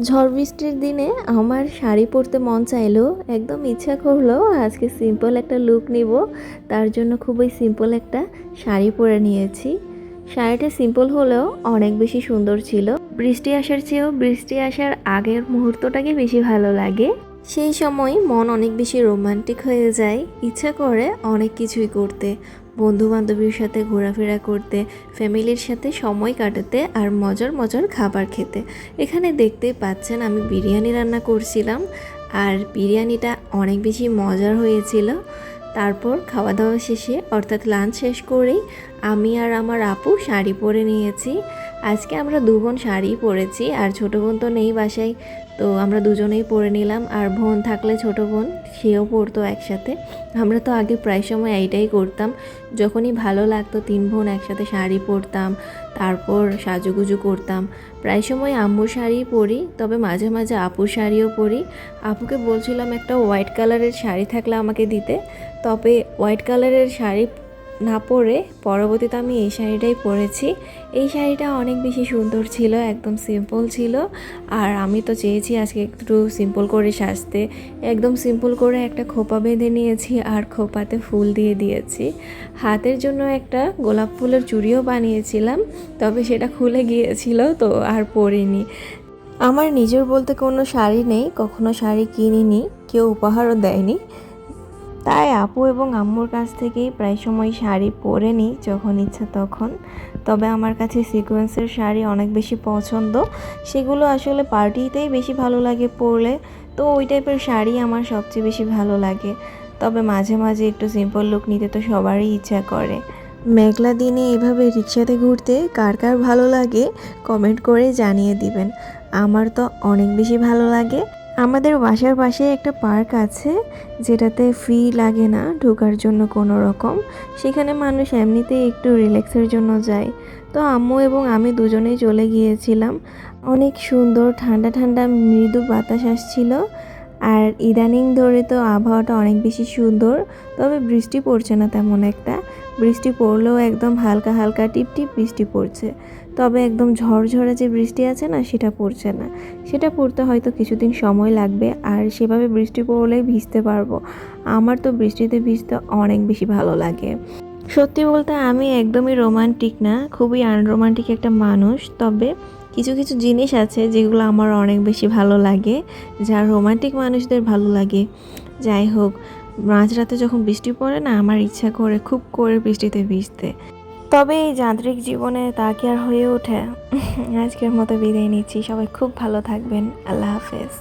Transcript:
ঝড় বৃষ্টির দিনে আমার শাড়ি পরতে মন চাইলো, একদম ইচ্ছা করলো আজকে সিম্পল একটা লুক নিব। তার জন্য খুবই সিম্পল একটা শাড়ি পরে নিয়েছি। শাড়িটা সিম্পল হলেও অনেক বেশি সুন্দর ছিল। বৃষ্টি আসার চেয়েও বৃষ্টি আসার আগের মুহূর্তটাকে বেশি ভালো লাগে। সেই সময় মন অনেক বেশি রোমান্টিক হয়ে যায়, ইচ্ছা করে অনেক কিছুই করতে, বন্ধু বান্ধবীর সাথে ঘোরাফেরা করতে, ফ্যামিলির সাথে সময় কাটাতে আর মজার মজার খাবার খেতে। এখানে দেখতেই পাচ্ছেন আমি বিরিয়ানি রান্না করছিলাম, আর বিরিয়ানিটা অনেক বেশি মজার হয়েছিল। তারপর খাওয়া দাওয়া শেষে অর্থাৎ লাঞ্চ শেষ করেই আমি আর আমার আপু শাড়ি পরে নিয়েছি। আজকে আমরা দু বোন শাড়ি পরেছি, আর ছোটো বোন তো নেই বাসায়, তো আমরা দুজনেই পরে নিলাম। আর বোন থাকলে ছোটো বোন সেও পরতো একসাথে। আমরা তো আগে প্রায় সময় এইটাই করতাম, যখনই ভালো লাগতো তিন বোন একসাথে শাড়ি পরতাম, তারপর সাজুগুজু করতাম। প্রায় সময় আম্মুর শাড়ি পরি, তবে মাঝে মাঝে আপুর শাড়িও পরি। আপুকে বলছিলাম একটা হোয়াইট কালারের শাড়ি থাকলে আমাকে দিতে, তবে হোয়াইট কালারের শাড়ি না পরে পরবর্তীতে আমি এই শাড়িটাই পরেছি। এই শাড়িটা অনেক বেশি সুন্দর ছিল, একদম সিম্পল ছিল। আর আমি তো চেয়েছি আজকে একটু সিম্পল করে সাজতে, একদম সিম্পল করে একটা খোপা বেঁধে নিয়েছি আর খোপাতে ফুল দিয়ে দিয়েছি। হাতের জন্য একটা গোলাপ ফুলের চুড়িও বানিয়েছিলাম, তবে সেটা খুলে গিয়েছিল, তো আর পরিনি। আমার নিজের বলতে কোনো শাড়ি নেই, কখনো শাড়ি কিনিনি, কেউ উপহারও দেয়নি। তাই আপু এবং আম্মুর কাছ থেকেই প্রায় সময় শাড়ি পরে নিই যখন ইচ্ছা তখন। তবে আমার কাছে সিকোয়েন্সের শাড়ি অনেক বেশি পছন্দ, সেগুলো আসলে পার্টিতেই বেশি ভালো লাগে পরলে, তো ওই টাইপের শাড়ি আমার সবচেয়ে বেশি ভালো লাগে। তবে মাঝে মাঝে একটু সিম্পল লুক নিতে তো সবারই ইচ্ছা করে। মেঘলা দিনে এভাবে রিক্সাতে ঘুরতে কার কার ভালো লাগে কমেন্ট করে জানিয়ে দিবেন। আমার তো অনেক বেশি ভালো লাগে। আমাদের বাসার পাশে একটা পার্ক আছে, যেটাতে ফি লাগে না ঢোকার জন্য কোনো রকম। সেখানে মানুষ এমনিতেই একটু রিল্যাক্সের জন্য যায়। তো আম্মু এবং আমি দুজনেই চলে গিয়েছিলাম। অনেক সুন্দর ঠান্ডা ঠান্ডা মৃদু বাতাস আসছিল। আর ইদানিং ধরে তো আবহাওয়াটা অনেক বেশি সুন্দর, তবে বৃষ্টি পড়ছে না তেমন একটা। বৃষ্টি পড়লেও একদম হালকা হালকা টিপ টিপ বৃষ্টি পড়ছে, তবে একদম ঝড়ঝড়ে যে বৃষ্টি আছে না, সেটা পড়ছে না। সেটা পড়তে হয়তো কিছুদিন সময় লাগবে, আর সেভাবে বৃষ্টি পড়লেই ভিজতে পারবো। আমার তো বৃষ্টিতে ভিজতে অনেক বেশি ভালো লাগে। সত্যি বলতে আমি একদমই রোমান্টিক না, খুবই আনরোমান্টিক একটা মানুষ। তবে কিছু কিছু জিনিস আছে যেগুলো আমার অনেক বেশি ভালো লাগে, যা রোমান্টিক মানুষদের ভালো লাগে। যাই হোক, মাঝরাতে যখন বৃষ্টি পড়ে না, আমার ইচ্ছা করে খুব করে বৃষ্টিতে ভিজতে। তবে এই যান্ত্রিক জীবনে তা কি আর হয়ে ওঠে। আজকের মতো বিদায় নিচ্ছি, সবাই খুব ভালো থাকবেন, আল্লাহ হাফেজ।